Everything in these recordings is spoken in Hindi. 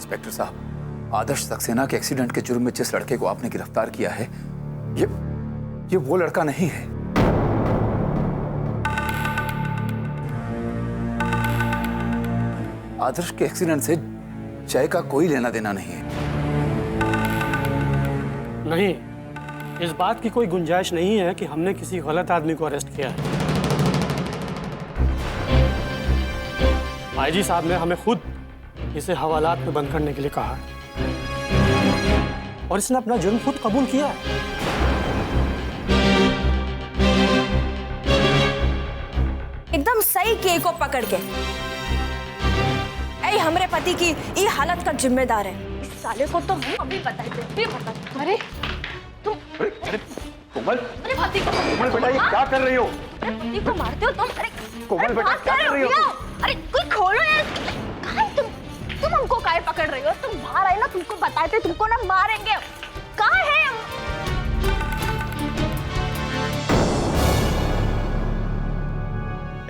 इंस्पेक्टर साहब, आदर्श सक्सेना के एक्सीडेंट के जुर्म में जिस लड़के को आपने गिरफ्तार किया है, ये वो लड़का नहीं है। आदर्श के एक्सीडेंट से जय का कोई लेना देना नहीं है। नहीं, इस बात की कोई गुंजाइश नहीं है कि हमने किसी गलत आदमी को अरेस्ट किया है। आईजी साहब ने हमें खुद इसे हवालात में बंद करने के लिए कहा और इसने अपना जुर्म खुद कबूल किया है। एकदम सही के को पकड़ के ऐ हमरे पति की ये हालत का जिम्मेदार है। इस साले को तो हम अभी बताते। अरे तुम अरे कोमल, अरे पति को कोमल बेटा ये क्या कर रही हो? अरे पति को मारते हो तुम? अरे कोमल बेटा क्या कर रही हो? अरे कोई खोलो यार। कहाँ है तुम हमको काहे पकड़ रही हो? तुम बाहर आए ना, तुमको बताते, तुमको ना मारेंगे। कहाँ है हम?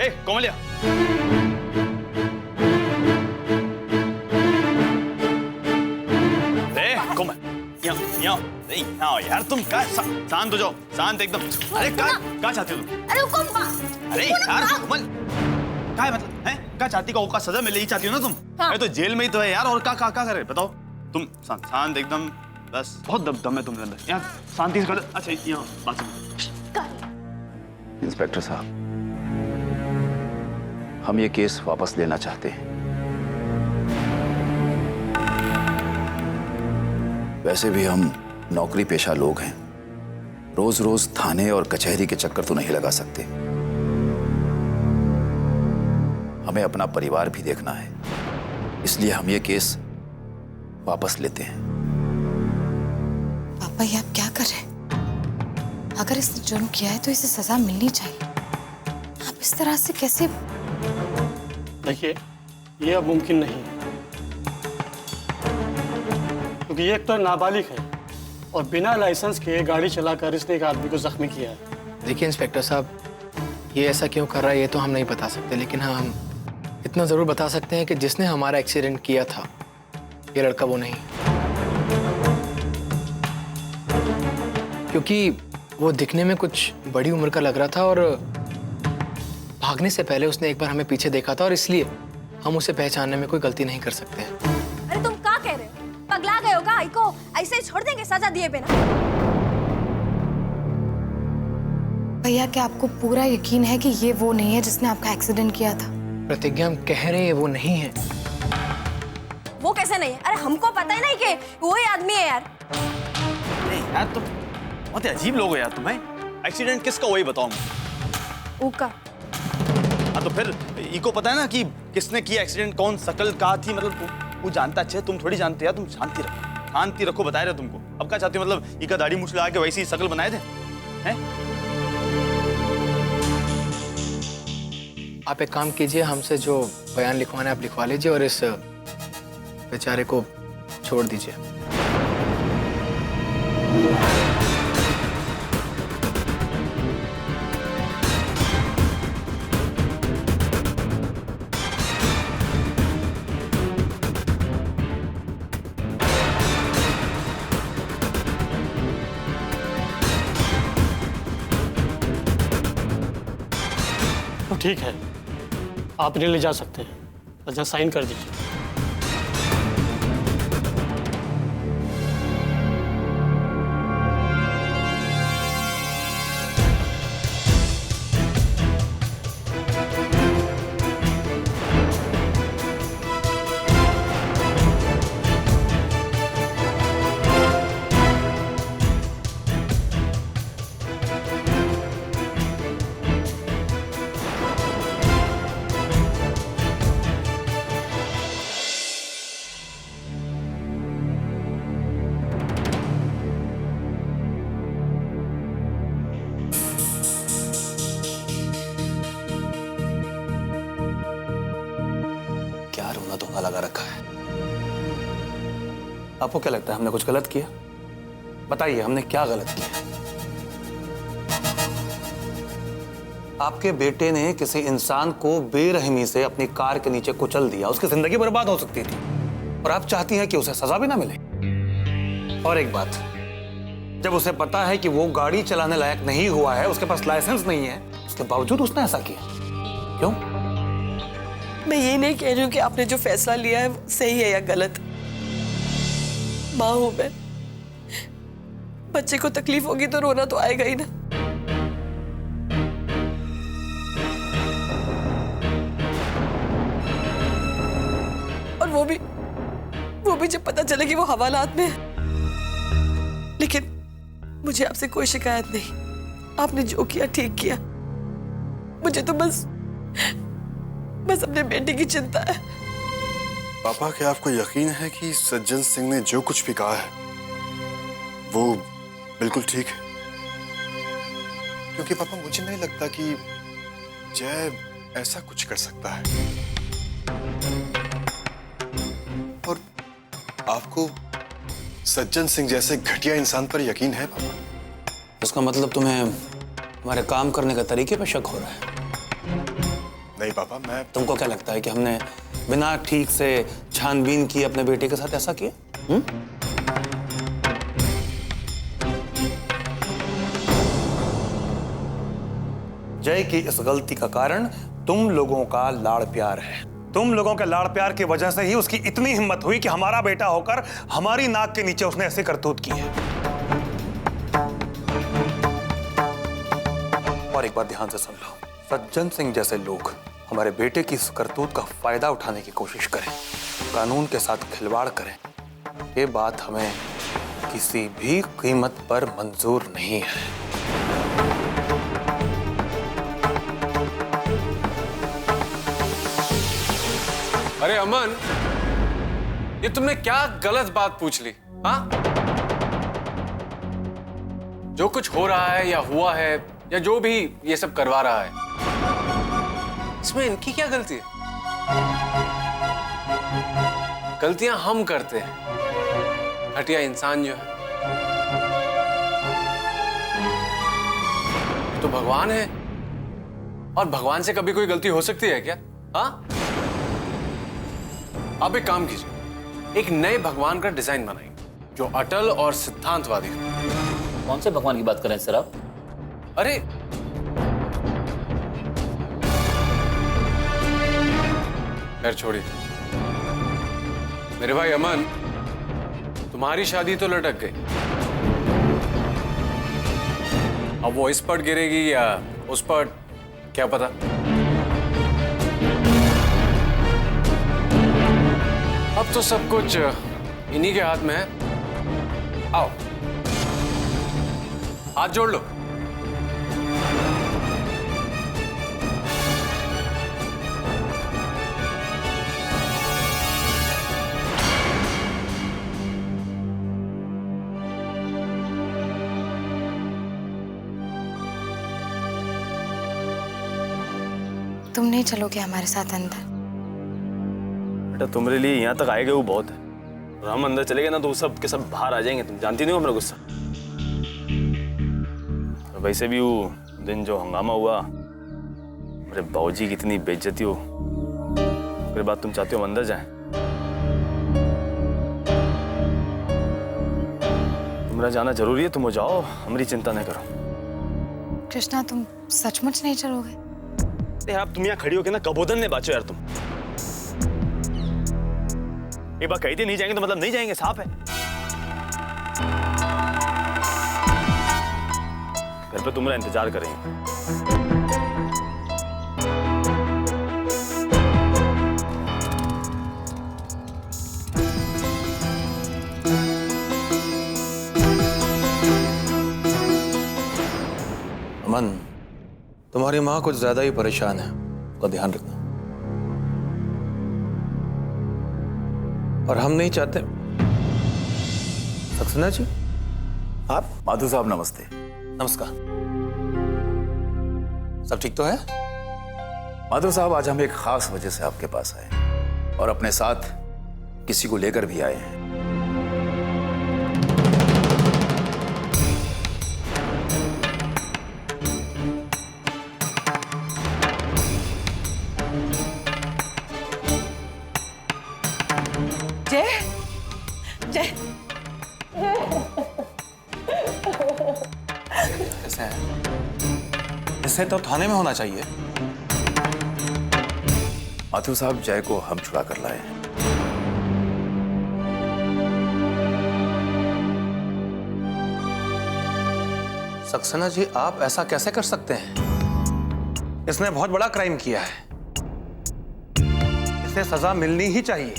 ए कोमलिया, यहाँ यार तुम क्या शांत हो जाओ, शांत एकदम। अरे क्या चाहती हो तुम? अरे हुकुम अरे यार कोमल, क्या है मतलब है? क्या चाहती का का सजा मिले ही चाहती हो ना तुम? हाँ। तो जेल में ही तो है यार, और क्या करे बताओ। तुम शांत एकदम, बस बहुत दम है तुम्हारे अंदर। यहाँ शांति से कर। अच्छा यहाँ बात सुनो। इंस्पेक्टर साहब, हम ये केस वापस लेना चाहते हैं। वैसे भी हम नौकरी पेशा लोग हैं, रोज रोज थाने और कचहरी के चक्कर तो नहीं लगा सकते। हमें अपना परिवार भी देखना है, इसलिए हम ये केस वापस लेते हैं। पापा ये आप क्या कर रहे हैं? अगर इसने जुर्म किया है तो इसे सजा मिलनी चाहिए। आप इस तरह से कैसे? देखिए, ये अब मुमकिन नहीं है, क्योंकि ये एक तो नाबालिग है और बिना लाइसेंस के गाड़ी चलाकर इसने एक आदमी को जख्मी किया है। देखिए इंस्पेक्टर साहब, ये ऐसा क्यों कर रहा है ये तो हम नहीं बता सकते, लेकिन हाँ हम इतना ज़रूर बता सकते हैं कि जिसने हमारा एक्सीडेंट किया था ये लड़का वो नहीं, क्योंकि वो दिखने में कुछ बड़ी उम्र का लग रहा था और भागने से पहले उसने एक बार हमें पीछे देखा था और इसलिए हम उसे पहचानने में कोई गलती नहीं कर सकते हैं। अरे तुम क्या कह रहे हो? पगला गए हो क्या? इको ऐसे ही छोड़ देंगे सजा दिए बिना? भैया क्या आपको पूरा यकीन है कि ये वो नहीं है जिसने आपका एक्सीडेंट किया था? प्रतिज्ञा, हम कह रहे हैं वो नहीं है। वो कैसे नहीं है? अरे हमको पता ही नहीं कि वही आदमी है यार। नहीं यार तुम बहुत ही अजीब लोग हो यार। तुम्हें एक्सीडेंट किसका वही बताओ। ऊका हाँ तो फिर इको पता है ना कि किसने किया एक्सीडेंट, कौन शकल कहाँ थी, मतलब वो जानता अच्छे, तुम थोड़ी जानते यार। तुम शांति रखो, शांति रखो, बता रहे हो तुमको। अब क्या चाहते हो? मतलब इका दाढ़ी मूछ लगा के वैसी शकल बनाए थे हैं? आप एक काम कीजिए, हमसे जो बयान लिखवाना है आप लिखवा लीजिए और इस बेचारे को छोड़ दीजिए। तो ठीक है, आप इन्हें ले जा सकते हैं। अच्छा, साइन कर दीजिए। धोखा लगा रखा है। आपको क्या लगता है हमने कुछ गलत किया? बताइए हमने क्या गलत किया? आपके बेटे ने किसी इंसान को बेरहमी से अपनी कार के नीचे कुचल दिया, उसकी जिंदगी बर्बाद हो सकती थी। और आप चाहती हैं कि उसे सजा भी ना मिले। और एक बात, जब उसे पता है कि वो गाड़ी चलाने लायक नहीं हुआ है, उसके पास लाइसेंस नहीं है, उसके बावजूद उसने ऐसा किया क्यों? मैं ये नहीं कह रही हूँ कि आपने जो फैसला लिया है वो सही है या गलत। माँ हूं मैं, बच्चे को तकलीफ होगी तो रोना तो आएगा ही ना। और वो भी जब पता चले कि वो हवालात में है। लेकिन मुझे आपसे कोई शिकायत नहीं, आपने जो किया ठीक किया। मुझे तो बस अपने बेटे की चिंता है। पापा, क्या आपको यकीन है कि सज्जन सिंह ने जो कुछ भी कहा है वो बिल्कुल ठीक है? क्योंकि पापा, मुझे नहीं लगता कि जय ऐसा कुछ कर सकता है। और आपको सज्जन सिंह जैसे घटिया इंसान पर यकीन है पापा? इसका मतलब तुम्हें हमारे काम करने का तरीके पर शक हो रहा है? नहीं पापा, मैं तुमको क्या लगता है कि हमने बिना ठीक से छानबीन किए अपने बेटे के साथ ऐसा किया? जय की इस गलती का कारण तुम लोगों का लाड़ प्यार है। तुम लोगों के लाड़ प्यार की वजह से ही उसकी इतनी हिम्मत हुई कि हमारा बेटा होकर हमारी नाक के नीचे उसने ऐसे करतूत की है। और एक बात ध्यान से सुन लो, सज्जन सिंह जैसे लोग हमारे बेटे की इस करतूत का फायदा उठाने की कोशिश करें, कानून के साथ खिलवाड़ करें, ये बात हमें किसी भी कीमत पर मंजूर नहीं है। अरे अमन, ये तुमने क्या गलत बात पूछ ली? हाँ, जो कुछ हो रहा है या हुआ है या जो भी ये सब करवा रहा है, इसमें इनकी क्या गलती है? गलतियां हम करते हैं, घटिया इंसान जो है। तो भगवान है, और भगवान से कभी कोई गलती हो सकती है क्या? हाँ, आप एक काम कीजिए, एक नए भगवान का डिजाइन बनाइए जो अटल और सिद्धांतवादी हो। कौन से भगवान की बात कर रहे हैं सर आप? अरे खैर छोड़िए, मेरे भाई अमन, तुम्हारी शादी तो लटक गई। अब वो इस पर गिरेगी या उस पर, क्या पता। अब तो सब कुछ इन्हीं के हाथ में है। आओ, हाथ जोड़ लो। तुम नहीं चलोगे हमारे साथ अंदर? बेटा, तुम्हारे लिए यहाँ तक आएगा वो बहुत है, और हम अंदर चले गए ना तो सब के सब बाहर आ जाएंगे। तुम जानती नहीं हो मेरा गुस्सा। और वैसे भी वो दिन जो हंगामा हुआ, मेरे बाबूजी की इतनी बेइज्जती हो, उसके बाद तुम चाहते हो हम अंदर जाएं? तुम्हारा जाना जरूरी है, तुम हो जाओ, हमारी चिंता नहीं करो। कृष्णा, तुम सचमुच नहीं चलोगे? यार तुम यहाँ खड़ी होके ना कबोधन ने बाचो यार। तुम एक बार कही थी नहीं जाएंगे तो मतलब नहीं जाएंगे, साफ है। घर पे तुम्हारा इंतजार करेंगे। अमन, तुम्हारी माँ कुछ ज्यादा ही परेशान है, उसका ध्यान रखना। और हम नहीं चाहते। सक्सेना जी, आप? माधु साहब नमस्ते। नमस्कार। सब ठीक तो है? माधु साहब, आज हम एक खास वजह से आपके पास आए और अपने साथ किसी को लेकर भी आए हैं। जय, जय ऐसे है, इसे तो थाने में होना चाहिए। माथुर साहब, जय को हम छुड़ा कर लाए हैं। सक्सेना जी, आप ऐसा कैसे कर सकते हैं? इसने बहुत बड़ा क्राइम किया है, इसे सजा मिलनी ही चाहिए।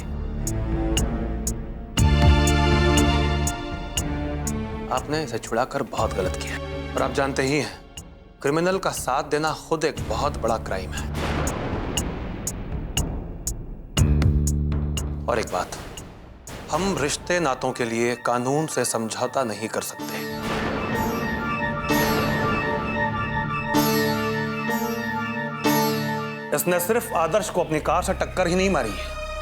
आपने इसे छुड़ाकर बहुत गलत किया, और आप जानते ही हैं, क्रिमिनल का साथ देना खुद एक बहुत बड़ा क्राइम है। और एक बात, हम रिश्ते नातों के लिए कानून से समझौता नहीं कर सकते। इसने सिर्फ आदर्श को अपनी कार से टक्कर ही नहीं मारी,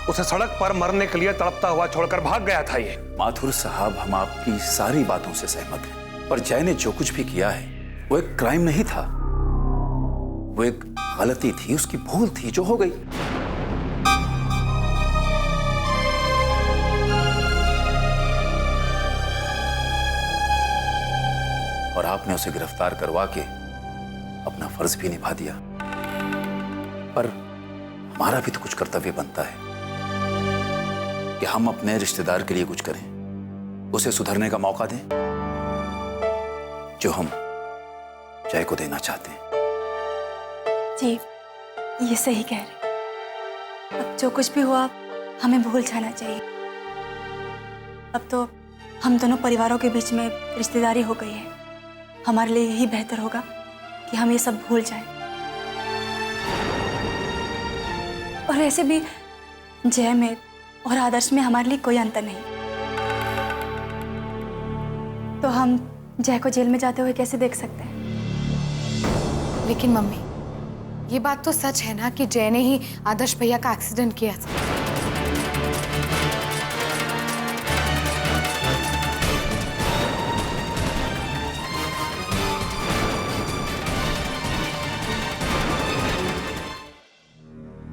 उसे सड़क पर मरने के लिए तड़पता हुआ छोड़कर भाग गया था ये। माथुर साहब, हम आपकी सारी बातों से सहमत हैं, पर जय ने जो कुछ भी किया है वो एक क्राइम नहीं था, वो एक गलती थी, उसकी भूल थी जो हो गई। और आपने उसे गिरफ्तार करवा के अपना फर्ज भी निभा दिया, पर हमारा भी तो कुछ कर्तव्य बनता है कि हम अपने रिश्तेदार के लिए कुछ करें, उसे सुधरने का मौका दें, जो हम जय को देना चाहते हैं। जी, ये सही कह रहे। अब जो कुछ भी हुआ हमें भूल जाना चाहिए। अब तो हम दोनों परिवारों के बीच में रिश्तेदारी हो गई है। हमारे लिए यही बेहतर होगा कि हम ये सब भूल जाएं। और वैसे भी जय में और आदर्श में हमारे लिए कोई अंतर नहीं, तो हम जय को जेल में जाते हुए कैसे देख सकते हैं? लेकिन मम्मी, ये बात तो सच है ना कि जय ने ही आदर्श भैया का एक्सीडेंट किया था।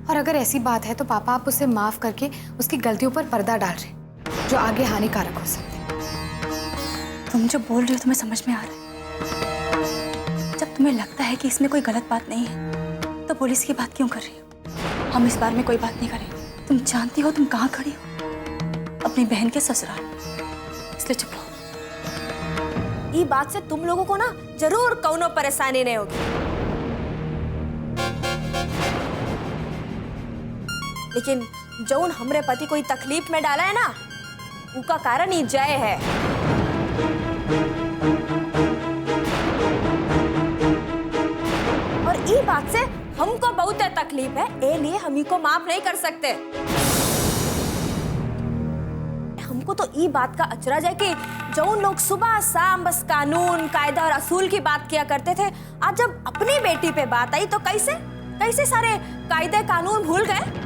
और अगर ऐसी बात है तो पापा आप उसे माफ करके उसकी गलतियों पर पर्दा डाल रहे, जो आगे हानिकारक हो सकते हैं। तुम जो बोल रहे हो तुम्हें समझ में आ रहा है। जब तुम्हें लगता है कि इसमें कोई गलत बात नहीं है तो पुलिस की बात क्यों कर रही हो? हम इस बारे में कोई बात नहीं करें। तुम जानती हो तुम कहाँ खड़ी हो, अपनी बहन के ससुराल, इसलिए चुप रहो। ये बात से तुम लोगों को ना जरूर कौनो परेशानी नहीं होगी, लेकिन जौन हमरे पति कोई तकलीफ में डाला है ना, उसका कारण ही जय है। और ये बात से हमको बहुत तकलीफ है, ए लिए हम को माफ नहीं कर सकते। हमको तो ये बात का अचरज है कि जौन लोग सुबह शाम बस कानून कायदा और असूल की बात किया करते थे, आज जब अपनी बेटी पे बात आई तो कैसे कैसे सारे कायदे कानून भूल गए।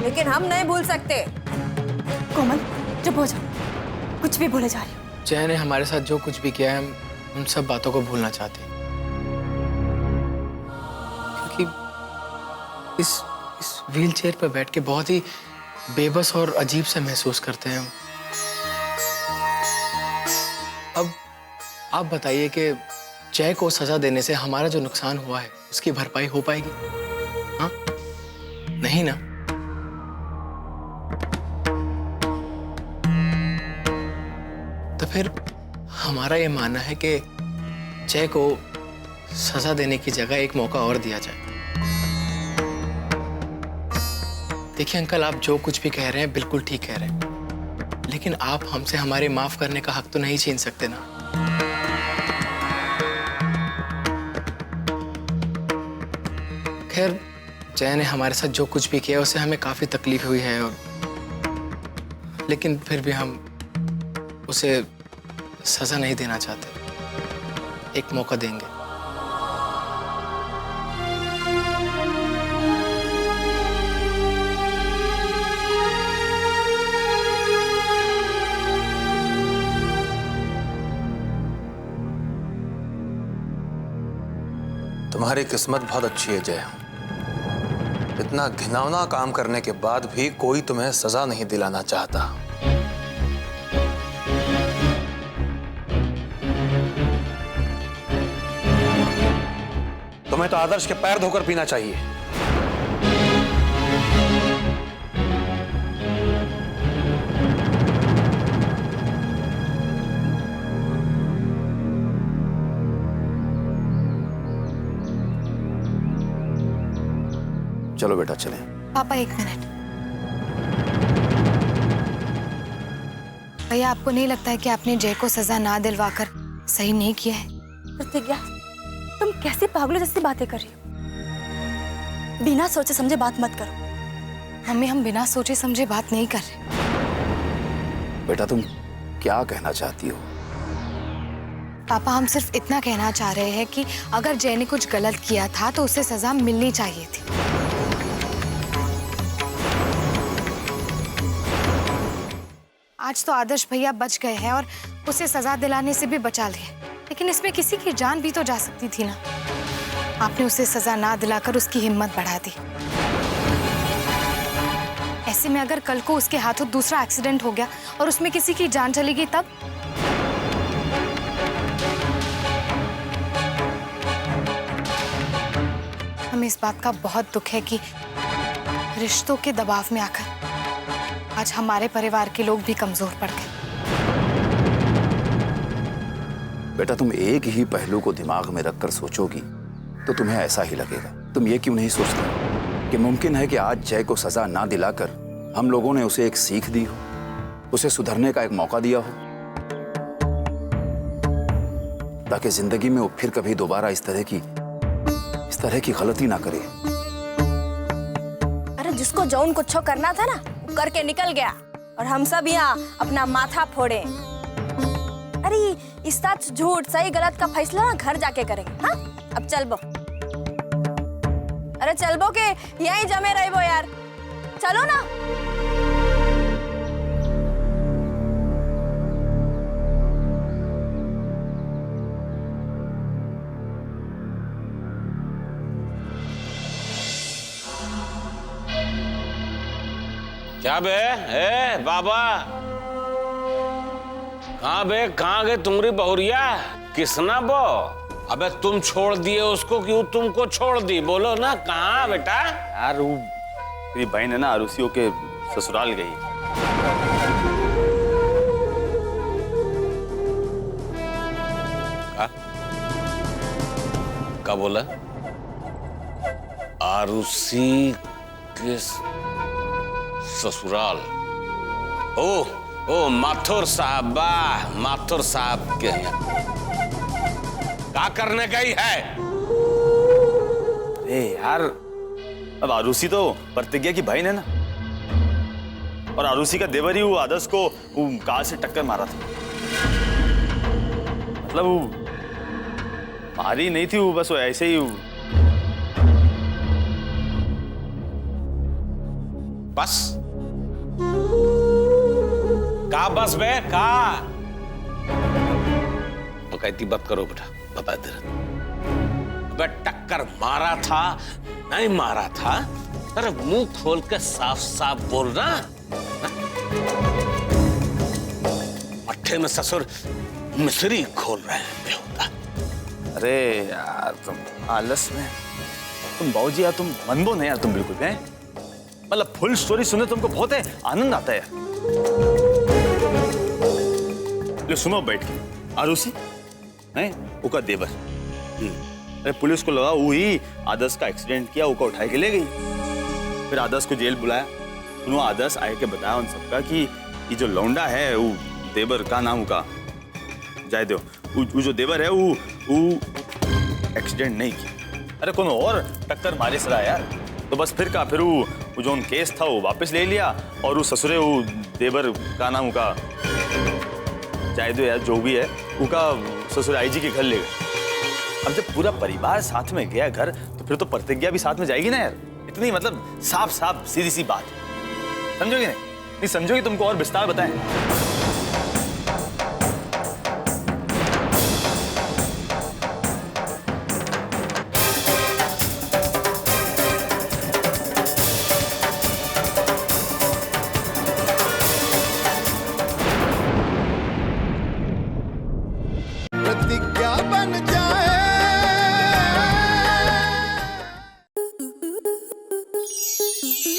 लेकिन हम नहीं भूल सकते। कोमल, चुप हो जाओ, कुछ भी बोले जा रही हो। जय ने हमारे साथ जो कुछ भी किया है, हम उन सब बातों को भूलना चाहते हैं, क्योंकि इस व्हीलचेयर पर बैठ के बहुत ही बेबस और अजीब सा महसूस करते हैं हम। अब आप बताइए कि जय को सजा देने से हमारा जो नुकसान हुआ है उसकी भरपाई हो पाएगी? हाँ, नहीं ना। तो फिर हमारा ये मानना है कि जय को सजा देने की जगह एक मौका और दिया जाए। देखिए अंकल, आप जो कुछ भी कह रहे हैं बिल्कुल ठीक कह रहे हैं, लेकिन आप हमसे हमारे माफ करने का हक तो नहीं छीन सकते ना। खैर, जय ने हमारे साथ जो कुछ भी किया उससे हमें काफी तकलीफ हुई है, और लेकिन फिर भी हम उसे सजा नहीं देना चाहते, एक मौका देंगे। तुम्हारी किस्मत बहुत अच्छी है जय। इतना घिनौना काम करने के बाद भी कोई तुम्हें सजा नहीं दिलाना चाहता। तुम्हें तो आदर्श के पैर धोकर पीना चाहिए। चलो बेटा चलें। पापा एक मिनट। भैया आपको नहीं लगता है कि आपने जय को सजा ना दिलवाकर सही नहीं किया है? प्रतिज्ञा, तुम कैसे पागलों जैसी बातें कर रही हो? बिना सोचे समझे बात मत करो। मम्मी हम बिना सोचे समझे बात नहीं कर रहे। बेटा तुम क्या कहना चाहती हो? पापा हम सिर्फ इतना कहना चाह रहे हैं कि अगर जय ने कुछ गलत किया था तो उसे सजा मिलनी चाहिए थी। आज तो आदर्श भैया बच गए हैं और उसे सजा दिलाने से भी बचा लिए, लेकिन इसमें किसी की जान भी तो जा सकती थी ना। आपने उसे सजा ना दिलाकर उसकी हिम्मत बढ़ा दी। ऐसे में अगर कल को उसके हाथों दूसरा एक्सीडेंट हो गया और उसमें किसी की जान चली गई तब? हमें इस बात का बहुत दुख है कि रिश्तों के दबाव में आकर आज हमारे परिवार के लोग भी कमजोर पड़ गए। बेटा तुम एक ही पहलू को दिमाग में रखकर सोचोगी तो तुम्हें ऐसा ही लगेगा। तुम ये क्यों नहीं सोचती कि मुमकिन है कि आज जय को सजा ना दिलाकर हम लोगों ने उसे एक सीख दी हो, उसे सुधरने का एक मौका दिया हो, ताकि जिंदगी में वो फिर कभी दोबारा इस तरह की गलती ना करे। अरे जिसको जौन कुछ करना था ना वो करके निकल गया और हम सब यहाँ अपना माथा फोड़े। अरे इस साथ झूठ सही गलत का फैसला ना घर जाके करेंगे। हाँ अब चल बो। अरे चल बो के यहीं जमे रहे वो यार, चलो ना। क्या बे? ए बाबा, कहाँ बे? कहाँ गए तुम्हारी बहुरिया? किसना बो? अबे तुम छोड़ दिए उसको कि वो तुमको छोड़ दी? बोलो ना, कहाँ बेटा? यार वो मेरी बहन है ना, अरुसियों के ससुराल गई। क्या बोला? आरुषि के ससुराल? ओ माथुर साहब, वाह, माथुर साहब के यहाँ क्या करने गई है? अरे यार, अब आरुषि तो प्रतिज्ञा की बहन है ना, और आरुषि का देवर ही वो आदर्श को वो कार से टक्कर मारा था। मतलब वो मारी नहीं थी, वो बस वो ऐसे ही बस का बस बे का? तो कहती बात करो बेटा, बता दे रहा। अबे टक्कर मारा था नहीं मारा था? अरे मुंह खोल के साफ साफ बोलना। मट्ठे में ससुर मिसरी खोल रहे हैं बेहुदा। अरे यार तुम आलस में, तुम बाबूजी यार, तुम मनबो नहीं यार, तुम बिल्कुल हैं। मतलब फुल स्टोरी सुने तुमको बहुत है आनंद आता है यार। ले सुनो बैठ के, आरुषि नहीं उका देवर। अरे पुलिस को लगा वो ही आदर्श का एक्सीडेंट किया, उका उठा के ले गई। फिर आदर्श को जेल बुलाया। उन्होंने आदर्श आए के बताया उन सबका कि ये जो लौंडा है वो देवर का नाम का जाए दो, वो जो देवर है वो एक्सीडेंट नहीं किया। अरे कौन और टक्कर मारे सरा यार। तो बस फिर का फिर वो जो केस था वो वापस ले लिया, और वो ससुरे वो देवर का नाम का जाए दो यार, जो भी है उनका ससुर आईजी के घर ले गए। अब जब पूरा परिवार साथ में गया घर, तो फिर तो प्रतिज्ञा भी साथ में जाएगी ना यार। इतनी मतलब साफ साफ सीधी सी बात, समझोगे नहीं समझोगे? तुमको और विस्तार बताएं। प्रतिज्ञा बन जाए।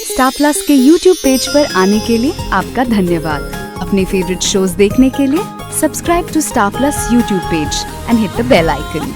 स्टार प्लस के YouTube पेज पर आने के लिए आपका धन्यवाद। अपने फेवरेट शोज देखने के लिए subscribe to Star Plus YouTube page and hit the bell icon.